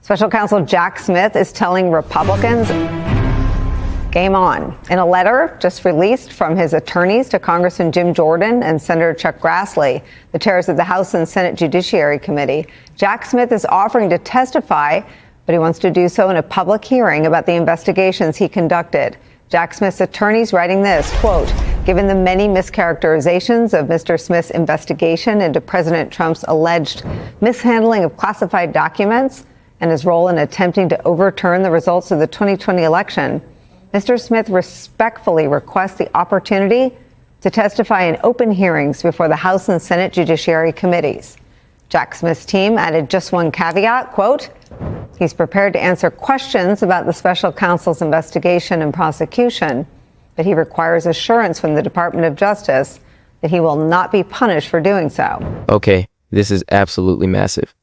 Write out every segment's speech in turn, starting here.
Special Counsel Jack Smith is telling Republicans, game on. In a letter just released from his attorneys to Congressman Jim Jordan and Senator Chuck Grassley, the chairs of the House and Senate Judiciary Committee, Jack Smith is offering to testify, but he wants to do so in a public hearing about the investigations he conducted. Jack Smith's attorneys writing this, quote, given the many mischaracterizations of Mr. Smith's investigation into President Trump's alleged mishandling of classified documents and his role in attempting to overturn the results of the 2020 election, Mr. Smith respectfully requests the opportunity to testify in open hearings before the House and Senate Judiciary Committees. Jack Smith's team added just one caveat, quote, he's prepared to answer questions about the special counsel's investigation and prosecution, but he requires assurance from the Department of Justice that he will not be punished for doing so. Okay, this is absolutely massive.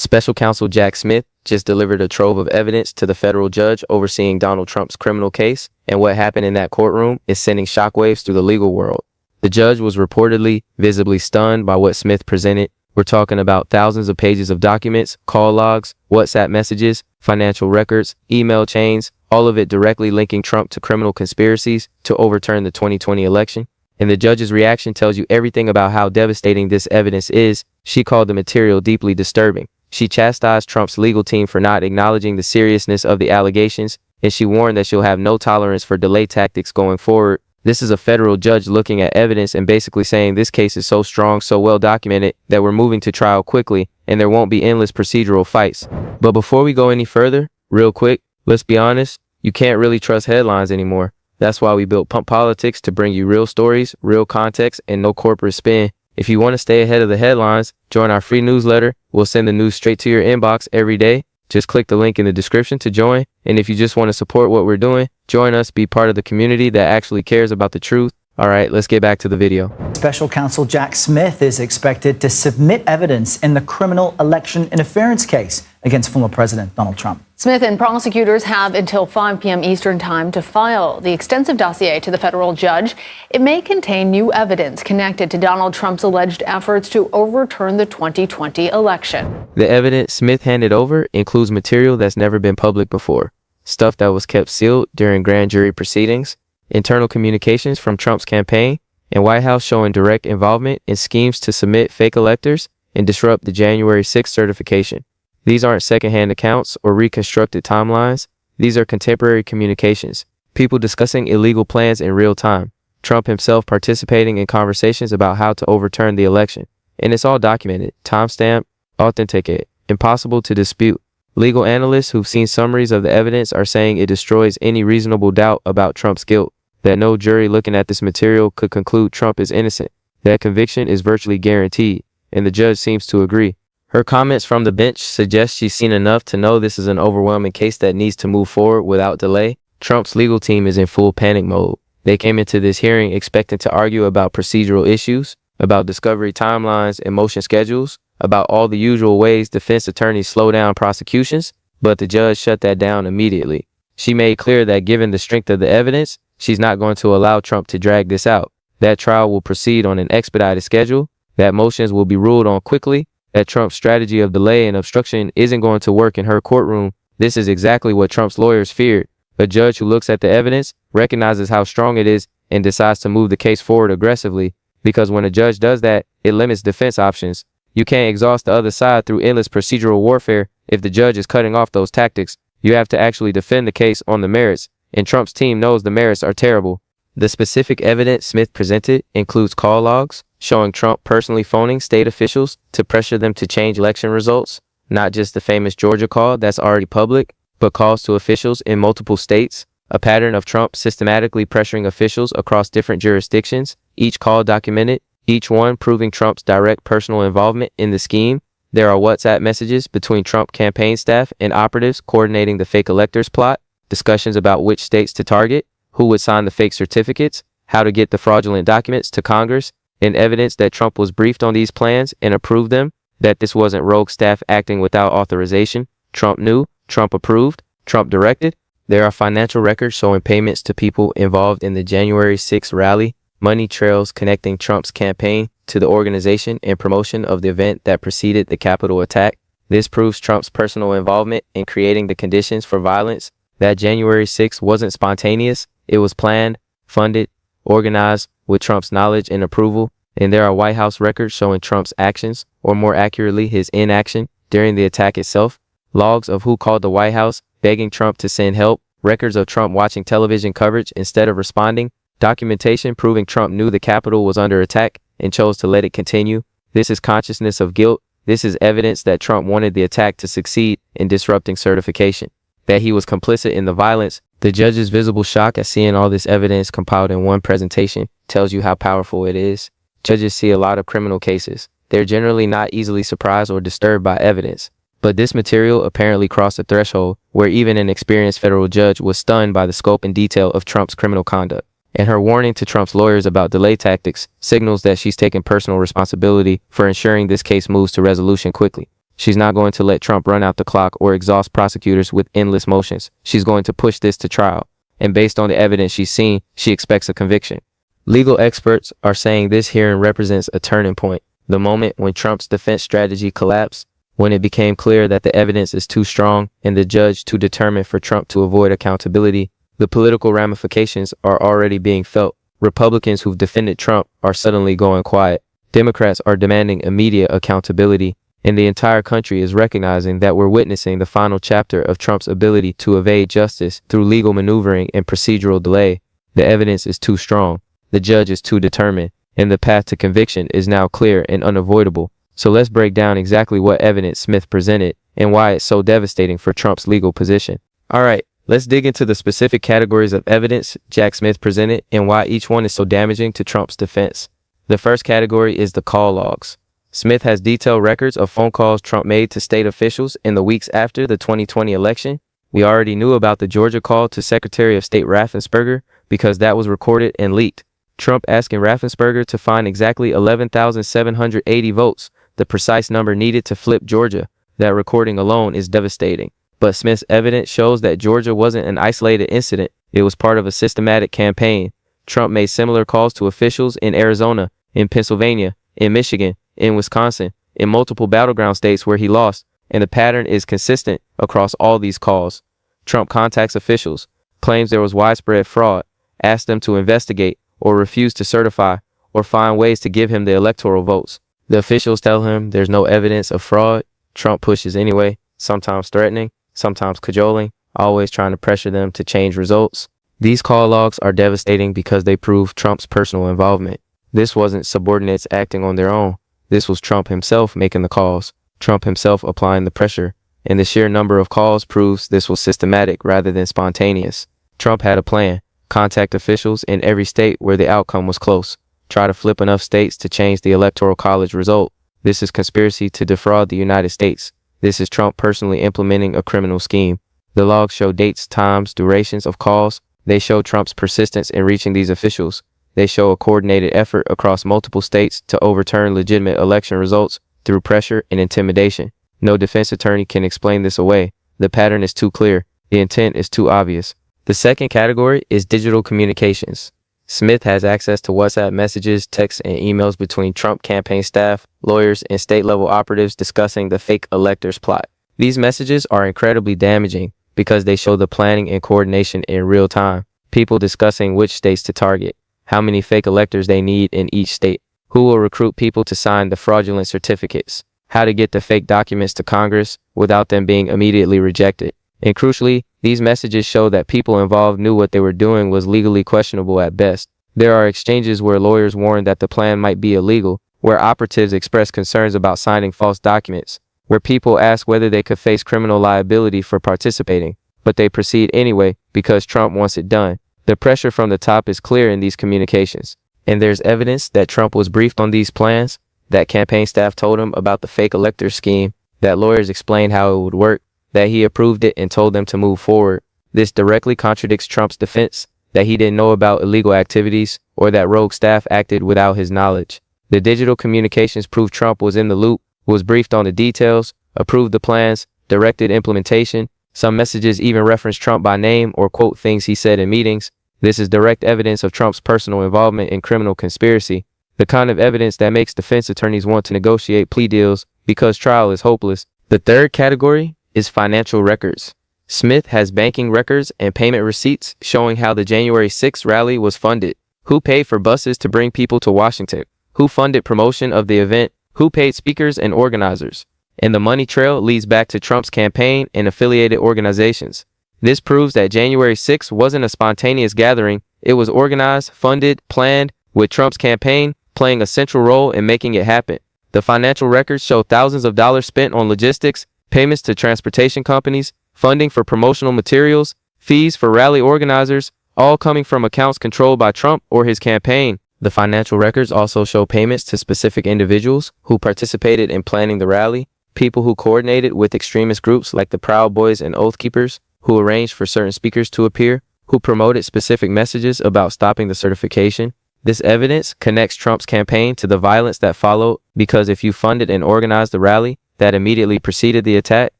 Special Counsel Jack Smith just delivered a trove of evidence to the federal judge overseeing Donald Trump's criminal case, and what happened in that courtroom is sending shockwaves through the legal world. The judge was reportedly visibly stunned by what Smith presented. We're talking about thousands of pages of documents, call logs, WhatsApp messages, financial records, email chains, all of it directly linking Trump to criminal conspiracies to overturn the 2020 election. And the judge's reaction tells you everything about how devastating this evidence is. She called the material deeply disturbing. She chastised Trump's legal team for not acknowledging the seriousness of the allegations, and she warned that she'll have no tolerance for delay tactics going forward. This is a federal judge looking at evidence and basically saying this case is so strong, so well documented, that we're moving to trial quickly and there won't be endless procedural fights. But before we go any further, real quick, let's be honest, you can't really trust headlines anymore. That's why we built Pump Politics to bring you real stories, real context, and no corporate spin. If you want to stay ahead of the headlines, join our free newsletter. We'll send the news straight to your inbox every day. Just click the link in the description to join. And if you just want to support what we're doing, join us, be part of the community that actually cares about the truth. All right, let's get back to the video. Special Counsel Jack Smith is expected to submit evidence in the criminal election interference case against former President Donald Trump. Smith and prosecutors have until 5 p.m. Eastern time to file the extensive dossier to the federal judge. It may contain new evidence connected to Donald Trump's alleged efforts to overturn the 2020 election. The evidence Smith handed over includes material that's never been public before, stuff that was kept sealed during grand jury proceedings, internal communications from Trump's campaign, and White House showing direct involvement in schemes to submit fake electors and disrupt the January 6th certification. These aren't secondhand accounts or reconstructed timelines. These are contemporary communications, people discussing illegal plans in real time, Trump himself participating in conversations about how to overturn the election. And it's all documented, timestamped, authenticated, impossible to dispute. Legal analysts who've seen summaries of the evidence are saying it destroys any reasonable doubt about Trump's guilt, that no jury looking at this material could conclude Trump is innocent. That conviction is virtually guaranteed, and the judge seems to agree. Her comments from the bench suggest she's seen enough to know this is an overwhelming case that needs to move forward without delay. Trump's legal team is in full panic mode. They came into this hearing expecting to argue about procedural issues, about discovery timelines and motion schedules, about all the usual ways defense attorneys slow down prosecutions, but the judge shut that down immediately. She made clear that given the strength of the evidence, she's not going to allow Trump to drag this out. That trial will proceed on an expedited schedule, that motions will be ruled on quickly, that Trump's strategy of delay and obstruction isn't going to work in her courtroom. This is exactly what Trump's lawyers feared. A judge who looks at the evidence, recognizes how strong it is, and decides to move the case forward aggressively. Because when a judge does that, it limits defense options. You can't exhaust the other side through endless procedural warfare. If the judge is cutting off those tactics, you have to actually defend the case on the merits, and Trump's team knows the merits are terrible. The specific evidence Smith presented includes call logs, showing Trump personally phoning state officials to pressure them to change election results, not just the famous Georgia call that's already public, but calls to officials in multiple states, a pattern of Trump systematically pressuring officials across different jurisdictions, each call documented, each one proving Trump's direct personal involvement in the scheme. There are WhatsApp messages between Trump campaign staff and operatives coordinating the fake electors plot, discussions about which states to target, who would sign the fake certificates, how to get the fraudulent documents to Congress, and evidence that Trump was briefed on these plans and approved them, that this wasn't rogue staff acting without authorization. Trump knew, Trump approved, Trump directed. There are financial records showing payments to people involved in the January 6th rally, money trails connecting Trump's campaign to the organization and promotion of the event that preceded the Capitol attack. This proves Trump's personal involvement in creating the conditions for violence. That January 6th wasn't spontaneous. It was planned, funded, organized with Trump's knowledge and approval. And there are White House records showing Trump's actions, or more accurately, his inaction, during the attack itself. Logs of who called the White House, begging Trump to send help. Records of Trump watching television coverage instead of responding. Documentation proving Trump knew the Capitol was under attack and chose to let it continue. This is consciousness of guilt. This is evidence that Trump wanted the attack to succeed in disrupting certification. That he was complicit in the violence. The judge's visible shock at seeing all this evidence compiled in one presentation tells you how powerful it is. Judges see a lot of criminal cases. They're generally not easily surprised or disturbed by evidence. But this material apparently crossed a threshold where even an experienced federal judge was stunned by the scope and detail of Trump's criminal conduct. And her warning to Trump's lawyers about delay tactics signals that she's taken personal responsibility for ensuring this case moves to resolution quickly. She's not going to let Trump run out the clock or exhaust prosecutors with endless motions. She's going to push this to trial. And based on the evidence she's seen, she expects a conviction. Legal experts are saying this hearing represents a turning point. The moment when Trump's defense strategy collapsed, when it became clear that the evidence is too strong and the judge too determined for Trump to avoid accountability. The political ramifications are already being felt. Republicans who've defended Trump are suddenly going quiet. Democrats are demanding immediate accountability, and the entire country is recognizing that we're witnessing the final chapter of Trump's ability to evade justice through legal maneuvering and procedural delay. The evidence is too strong, the judge is too determined, and the path to conviction is now clear and unavoidable. So let's break down exactly what evidence Smith presented and why it's so devastating for Trump's legal position. All right. Let's dig into the specific categories of evidence Jack Smith presented and why each one is so damaging to Trump's defense. The first category is the call logs. Smith has detailed records of phone calls Trump made to state officials in the weeks after the 2020 election. We already knew about the Georgia call to Secretary of State Raffensperger because that was recorded and leaked. Trump asking Raffensperger to find exactly 11,780 votes, the precise number needed to flip Georgia. That recording alone is devastating. But Smith's evidence shows that Georgia wasn't an isolated incident. It was part of a systematic campaign. Trump made similar calls to officials in Arizona, in Pennsylvania, in Michigan, in Wisconsin, in multiple battleground states where he lost, and the pattern is consistent across all these calls. Trump contacts officials, claims there was widespread fraud, asks them to investigate or refuse to certify or find ways to give him the electoral votes. The officials tell him there's no evidence of fraud. Trump pushes anyway, sometimes threatening, sometimes cajoling, always trying to pressure them to change results. These call logs are devastating because they prove Trump's personal involvement. This wasn't subordinates acting on their own. This was Trump himself making the calls, Trump himself applying the pressure, and the sheer number of calls proves this was systematic rather than spontaneous. Trump had a plan, contact officials in every state where the outcome was close, try to flip enough states to change the Electoral College result. This is conspiracy to defraud the United States. This is Trump personally implementing a criminal scheme. The logs show dates, times, durations of calls. They show Trump's persistence in reaching these officials. They show a coordinated effort across multiple states to overturn legitimate election results through pressure and intimidation. No defense attorney can explain this away. The pattern is too clear. The intent is too obvious. The second category is digital communications. Smith has access to WhatsApp messages, texts, and emails between Trump campaign staff, lawyers, and state-level operatives discussing the fake electors plot. These messages are incredibly damaging because they show the planning and coordination in real time. People discussing which states to target, how many fake electors they need in each state, who will recruit people to sign the fraudulent certificates, how to get the fake documents to Congress without them being immediately rejected. And crucially, these messages show that people involved knew what they were doing was legally questionable at best. There are exchanges where lawyers warn that the plan might be illegal, where operatives express concerns about signing false documents, where people ask whether they could face criminal liability for participating, but they proceed anyway because Trump wants it done. The pressure from the top is clear in these communications, and there's evidence that Trump was briefed on these plans, that campaign staff told him about the fake elector scheme, that lawyers explained how it would work, that he approved it and told them to move forward. This directly contradicts Trump's defense, that he didn't know about illegal activities or that rogue staff acted without his knowledge. The digital communications prove Trump was in the loop, was briefed on the details, approved the plans, directed implementation. Some messages even reference Trump by name or quote things he said in meetings. This is direct evidence of Trump's personal involvement in criminal conspiracy, the kind of evidence that makes defense attorneys want to negotiate plea deals because trial is hopeless. The third category is financial records. Smith has banking records and payment receipts showing how the January 6th rally was funded, who paid for buses to bring people to Washington, who funded promotion of the event, who paid speakers and organizers. And the money trail leads back to Trump's campaign and affiliated organizations. This proves that January 6th wasn't a spontaneous gathering. It was organized, funded, planned, with Trump's campaign playing a central role in making it happen. The financial records show thousands of dollars spent on logistics, payments to transportation companies, funding for promotional materials, fees for rally organizers, all coming from accounts controlled by Trump or his campaign. The financial records also show payments to specific individuals who participated in planning the rally, people who coordinated with extremist groups like the Proud Boys and Oath Keepers, who arranged for certain speakers to appear, who promoted specific messages about stopping the certification. This evidence connects Trump's campaign to the violence that followed, because if you funded and organized the rally that immediately preceded the attack,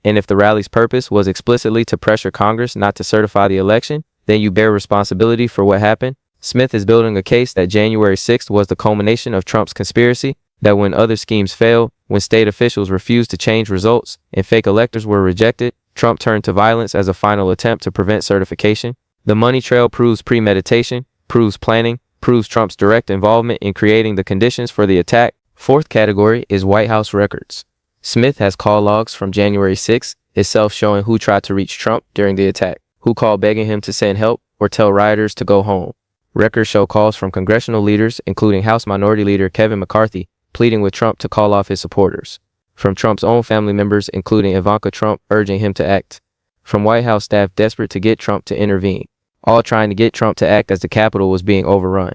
and if the rally's purpose was explicitly to pressure Congress not to certify the election, then you bear responsibility for what happened. Smith is building a case that January 6th was the culmination of Trump's conspiracy, that when other schemes failed, when state officials refused to change results, and fake electors were rejected, Trump turned to violence as a final attempt to prevent certification. The money trail proves premeditation, proves planning, proves Trump's direct involvement in creating the conditions for the attack. Fourth category is White House records. Smith has call logs from January 6th itself showing who tried to reach Trump during the attack, who called begging him to send help or tell rioters to go home. Records show calls from congressional leaders, including House Minority Leader Kevin McCarthy, pleading with Trump to call off his supporters. From Trump's own family members, including Ivanka Trump, urging him to act. From White House staff desperate to get Trump to intervene, all trying to get Trump to act as the Capitol was being overrun.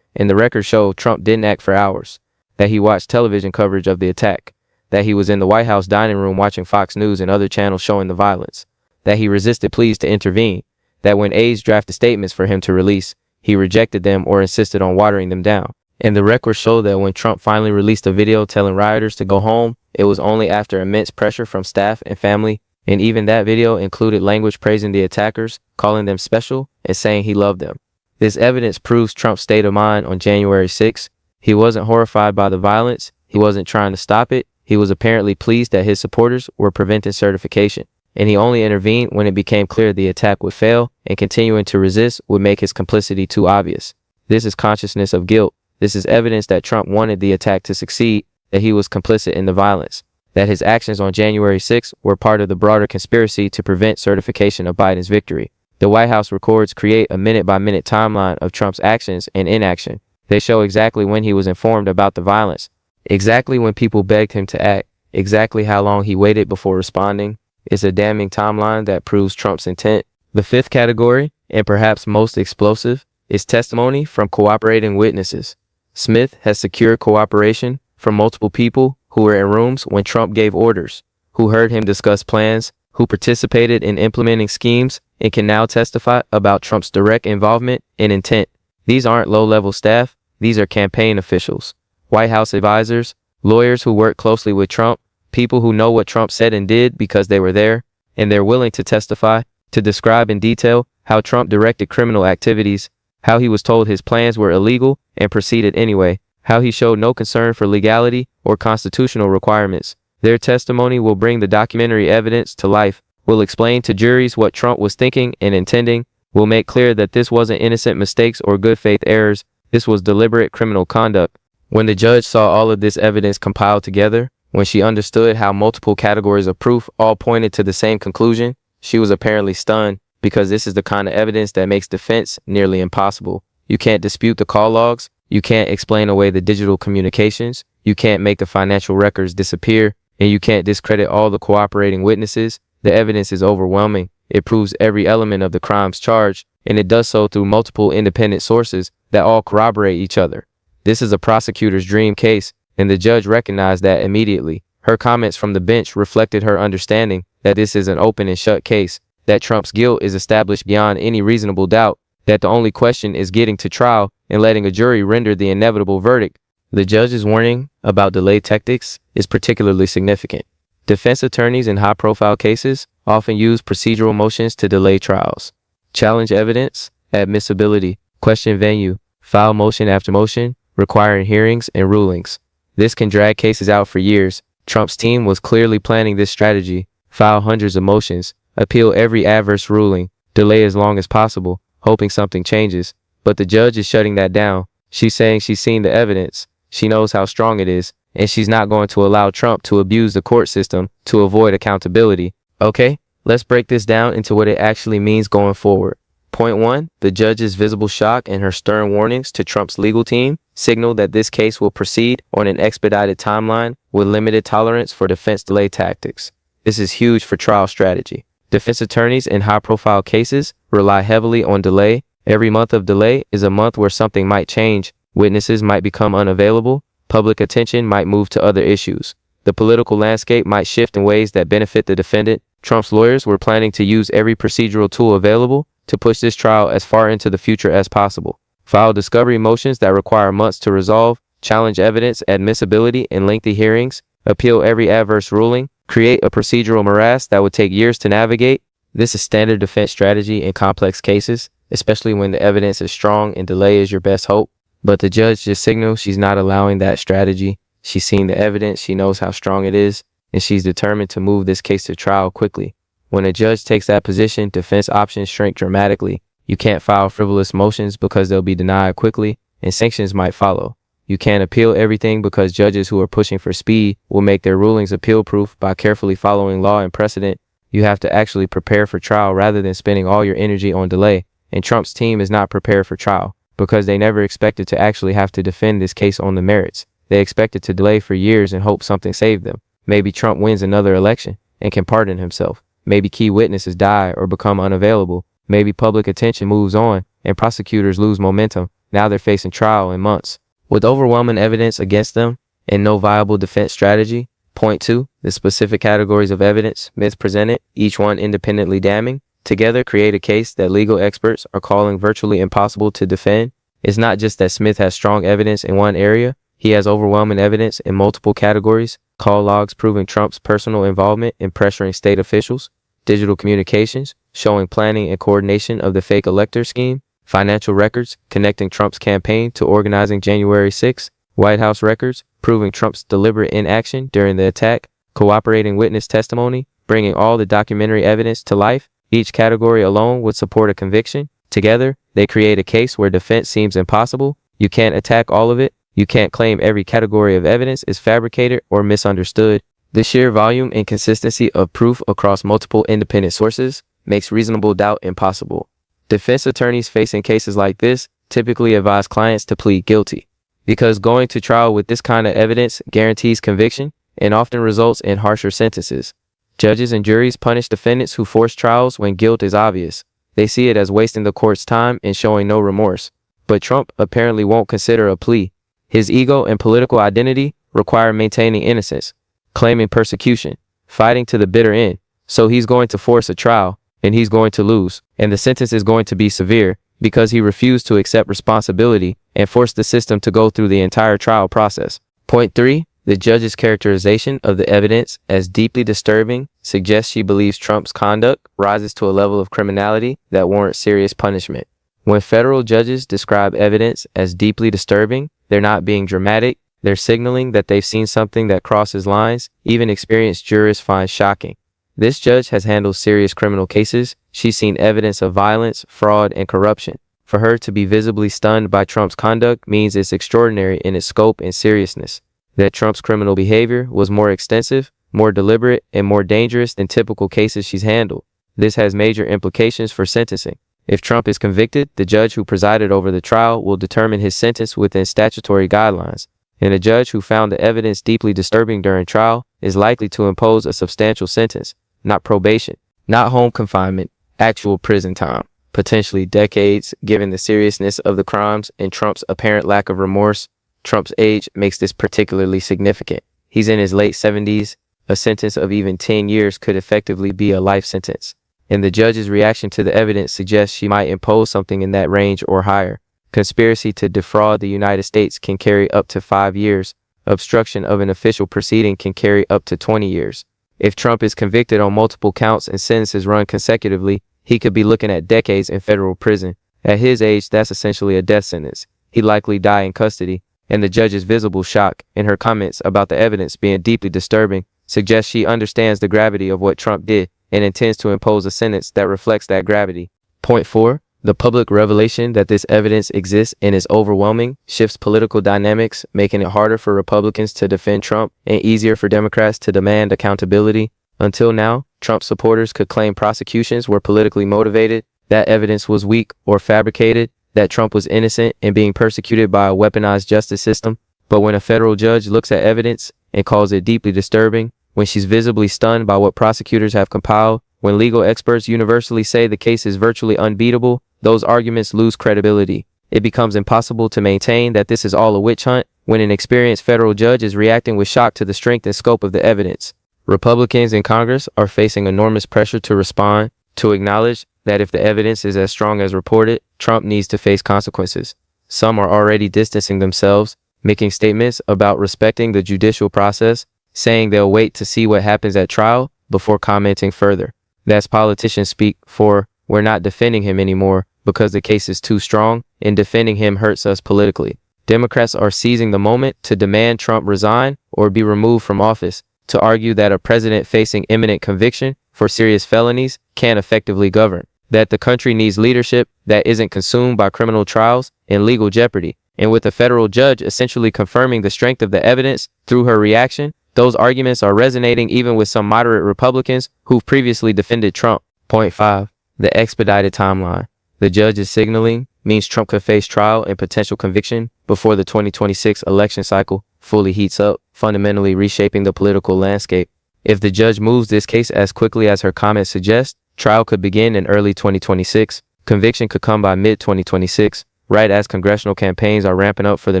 And the records show Trump didn't act for hours, that he watched television coverage of the attack, that he was in the White House dining room watching Fox News and other channels showing the violence, that he resisted pleas to intervene, that when aides drafted statements for him to release, he rejected them or insisted on watering them down. And the records show that when Trump finally released a video telling rioters to go home, it was only after immense pressure from staff and family, and even that video included language praising the attackers, calling them special, and saying he loved them. This evidence proves Trump's state of mind on January 6th. He wasn't horrified by the violence. He wasn't trying to stop it. He was apparently pleased that his supporters were preventing certification, and he only intervened when it became clear the attack would fail, and continuing to resist would make his complicity too obvious. This is consciousness of guilt. This is evidence that Trump wanted the attack to succeed, that he was complicit in the violence, that his actions on January 6th were part of the broader conspiracy to prevent certification of Biden's victory. The White House records create a minute-by-minute timeline of Trump's actions and inaction. They show exactly when he was informed about the violence, exactly when people begged him to act, exactly how long he waited before responding. It's a damning timeline that proves Trump's intent. The fifth category, and perhaps most explosive, is testimony from cooperating witnesses. Smith has secured cooperation from multiple people who were in rooms when Trump gave orders, who heard him discuss plans, who participated in implementing schemes, and can now testify about Trump's direct involvement and intent. These aren't low-level staff. These are campaign officials, White House advisors, lawyers who work closely with Trump, people who know what Trump said and did because they were there, and they're willing to testify, to describe in detail how Trump directed criminal activities, how he was told his plans were illegal and proceeded anyway, how he showed no concern for legality or constitutional requirements. Their testimony will bring the documentary evidence to life, will explain to juries what Trump was thinking and intending, will make clear that this wasn't innocent mistakes or good faith errors, this was deliberate criminal conduct. When the judge saw all of this evidence compiled together, when she understood how multiple categories of proof all pointed to the same conclusion, she was apparently stunned, because this is the kind of evidence that makes defense nearly impossible. You can't dispute the call logs, you can't explain away the digital communications, you can't make the financial records disappear, and you can't discredit all the cooperating witnesses. The evidence is overwhelming. It proves every element of the crimes charged, and it does so through multiple independent sources that all corroborate each other. This is a prosecutor's dream case, and the judge recognized that immediately. Her comments from the bench reflected her understanding that this is an open and shut case, that Trump's guilt is established beyond any reasonable doubt, that the only question is getting to trial and letting a jury render the inevitable verdict. The judge's warning about delay tactics is particularly significant. Defense attorneys in high-profile cases often use procedural motions to delay trials, challenge evidence, admissibility, question venue, file motion after motion, requiring hearings and rulings. This can drag cases out for years, Trump's team was clearly planning this strategy: file hundreds of motions, appeal every adverse ruling, delay as long as possible, hoping something changes. But the judge is shutting that down. She's saying she's seen the evidence, she knows how strong it is, and she's not going to allow Trump to abuse the court system to avoid accountability. Okay, let's break this down into what it actually means going forward. Point 1, the judge's visible shock and her stern warnings to Trump's legal team signal that this case will proceed on an expedited timeline with limited tolerance for defense delay tactics. This is huge for trial strategy. Defense attorneys in high-profile cases rely heavily on delay. Every month of delay is a month where something might change. Witnesses might become unavailable. Public attention might move to other issues. The political landscape might shift in ways that benefit the defendant. Trump's lawyers were planning to use every procedural tool available to push this trial as far into the future as possible. File discovery motions that require months to resolve, challenge evidence admissibility in lengthy hearings, appeal every adverse ruling, create a procedural morass that would take years to navigate. This is standard defense strategy in complex cases, especially when the evidence is strong and delay is your best hope. But the judge just signals she's not allowing that strategy. She's seen the evidence, she knows how strong it is, and she's determined to move this case to trial quickly. When a judge takes that position, defense options shrink dramatically. You can't file frivolous motions because they'll be denied quickly, and sanctions might follow. You can't appeal everything because judges who are pushing for speed will make their rulings appeal-proof by carefully following law and precedent. You have to actually prepare for trial rather than spending all your energy on delay. And Trump's team is not prepared for trial because they never expected to actually have to defend this case on the merits. They expected to delay for years and hope something saved them. Maybe Trump wins another election and can pardon himself. Maybe key witnesses die or become unavailable. Maybe public attention moves on and prosecutors lose momentum. Now they're facing trial in months. With overwhelming evidence against them and no viable defense strategy. Point 2, the specific categories of evidence Smith presented, each one independently damning, together create a case that legal experts are calling virtually impossible to defend. It's not just that Smith has strong evidence in one area. He has overwhelming evidence in multiple categories. Call logs proving Trump's personal involvement in pressuring state officials. Digital communications showing planning and coordination of the fake elector scheme. Financial records connecting Trump's campaign to organizing January 6. White House records proving Trump's deliberate inaction during the attack. Cooperating witness testimony, bringing all the documentary evidence to life. Each category alone would support a conviction. Together, they create a case where defense seems impossible. You can't attack all of it. You can't claim every category of evidence is fabricated or misunderstood. The sheer volume and consistency of proof across multiple independent sources makes reasonable doubt impossible. Defense attorneys facing cases like this typically advise clients to plead guilty, because going to trial with this kind of evidence guarantees conviction and often results in harsher sentences. Judges and juries punish defendants who force trials when guilt is obvious. They see it as wasting the court's time and showing no remorse. But Trump apparently won't consider a plea. His ego and political identity require maintaining innocence, claiming persecution, fighting to the bitter end. So he's going to force a trial, and he's going to lose. And the sentence is going to be severe because he refused to accept responsibility and forced the system to go through the entire trial process. Point 3, the judge's characterization of the evidence as deeply disturbing suggests she believes Trump's conduct rises to a level of criminality that warrants serious punishment. When federal judges describe evidence as deeply disturbing, they're not being dramatic. They're signaling that they've seen something that crosses lines even experienced jurists find shocking. This judge has handled serious criminal cases. She's seen evidence of violence, fraud, and corruption. For her to be visibly stunned by Trump's conduct means it's extraordinary in its scope and seriousness. That Trump's criminal behavior was more extensive, more deliberate, and more dangerous than typical cases she's handled. This has major implications for sentencing. If Trump is convicted, the judge who presided over the trial will determine his sentence within statutory guidelines. And a judge who found the evidence deeply disturbing during trial is likely to impose a substantial sentence, not probation, not home confinement, actual prison time, potentially decades, given the seriousness of the crimes and Trump's apparent lack of remorse. Trump's age makes this particularly significant. He's in his late 70s. A sentence of even 10 years could effectively be a life sentence. And the judge's reaction to the evidence suggests she might impose something in that range or higher. Conspiracy to defraud the United States can carry up to 5 years. Obstruction of an official proceeding can carry up to 20 years. If Trump is convicted on multiple counts and sentences run consecutively, he could be looking at decades in federal prison. At his age, that's essentially a death sentence. He'd likely die in custody. and the judge's visible shock in her comments about the evidence being deeply disturbing suggests she understands the gravity of what Trump did and intends to impose a sentence that reflects that gravity. Point 4. The public revelation that this evidence exists and is overwhelming shifts political dynamics, making it harder for Republicans to defend Trump and easier for Democrats to demand accountability. Until now, Trump supporters could claim prosecutions were politically motivated, that evidence was weak or fabricated, that Trump was innocent and being persecuted by a weaponized justice system. But when a federal judge looks at evidence and calls it deeply disturbing, when she's visibly stunned by what prosecutors have compiled, when legal experts universally say the case is virtually unbeatable, those arguments lose credibility. It becomes impossible to maintain that this is all a witch hunt when an experienced federal judge is reacting with shock to the strength and scope of the evidence. Republicans in Congress are facing enormous pressure to respond, to acknowledge that if the evidence is as strong as reported, Trump needs to face consequences. Some are already distancing themselves, making statements about respecting the judicial process, saying they'll wait to see what happens at trial before commenting further. That's politicians speak for, we're not defending him anymore because the case is too strong, and defending him hurts us politically. Democrats are seizing the moment to demand Trump resign or be removed from office, to argue that a president facing imminent conviction for serious felonies can't effectively govern, that the country needs leadership that isn't consumed by criminal trials and legal jeopardy. And with a federal judge essentially confirming the strength of the evidence through her reaction, those arguments are resonating even with some moderate Republicans who've previously defended Trump. Point 5. The expedited timeline. The judge is signaling means Trump could face trial and potential conviction before the 2026 election cycle fully heats up, fundamentally reshaping the political landscape. If the judge moves this case as quickly as her comments suggest, trial could begin in early 2026. Conviction could come by mid-2026, right as congressional campaigns are ramping up for the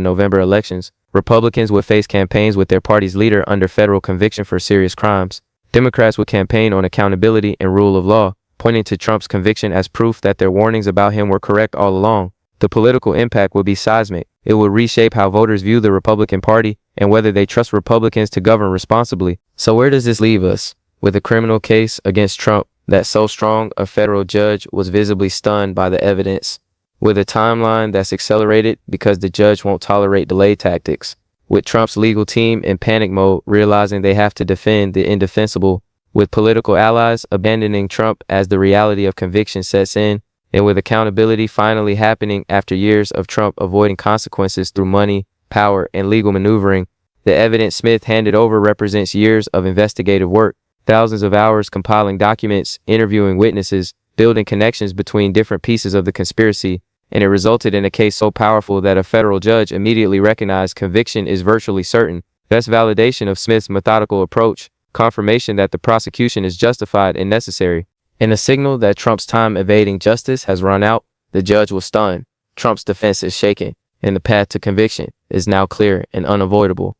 November elections. Republicans would face campaigns with their party's leader under federal conviction for serious crimes. Democrats would campaign on accountability and rule of law, pointing to Trump's conviction as proof that their warnings about him were correct all along. The political impact would be seismic. It would reshape how voters view the Republican Party and whether they trust Republicans to govern responsibly. So where does this leave us? With a criminal case against Trump that's so strong a federal judge was visibly stunned by the evidence. With a timeline that's accelerated because the judge won't tolerate delay tactics. With Trump's legal team in panic mode, realizing they have to defend the indefensible. With political allies abandoning Trump as the reality of conviction sets in, and with accountability finally happening after years of Trump avoiding consequences through money, power, and legal maneuvering, the evidence Smith handed over represents years of investigative work, thousands of hours compiling documents, interviewing witnesses, building connections between different pieces of the conspiracy, and it resulted in a case so powerful that a federal judge immediately recognized conviction is virtually certain. That's validation of Smith's methodical approach, confirmation that the prosecution is justified and necessary, and a signal that Trump's time evading justice has run out. The judge was stunned. Trump's defense is shaken, and the path to conviction is now clear and unavoidable.